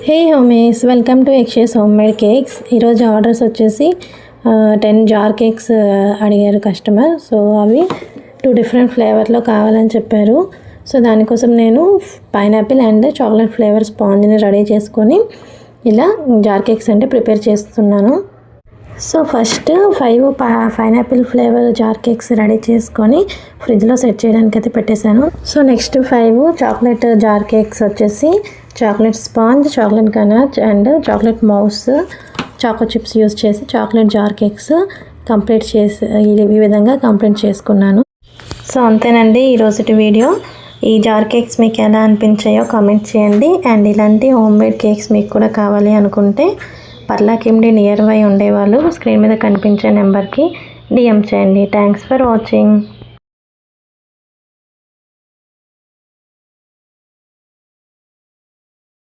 Hey homies, welcome to Yakshe's home made cakes. ఈరోజు orders వచ్చేసి 10 jar cakes అడిగారు customer. So అవి 2 డిఫరెంట్ ఫ్లేవర్లో కావాలని చెప్పారు. సో దానికోసం నేను పైనాపిల్ అండ్ చాక్లెట్ ఫ్లేవర్ స్పాంజ్ని రెడీ చేసుకొని ఇలా జార్ కేక్స్ అంటే ప్రిపేర్ చేస్తున్నాను. So first 5 pineapple flavour jar cakes ready చేసుకొని ఫ్రిడ్జ్లో సెట్ చేయడానికి అయితే పెట్టేశాను. So next 5 chocolate jar cakes వచ్చేసి chocolate sponge, chocolate ganache and chocolate mousse, choco chips use చేసి చాక్లెట్ జార్ కేక్స్ కంప్లీట్ చేసి ఈ విధంగా కంప్లీట్ చేసుకున్నాను. సో అంతేనండి ఈరోజుటి వీడియో. ఈ జార్ కేక్స్ మీకు ఎలా అనిపించాయో కామెంట్ చేయండి. అండ్ ఇలాంటి హోమ్ మేడ్ కేక్స్ మీకు కూడా కావాలి అనుకుంటే పర్లాకిండి నియర్ బై ఉండేవాళ్ళు స్క్రీన్ మీద కనిపించే నెంబర్కి డిఎం చేయండి. Thanks for watching.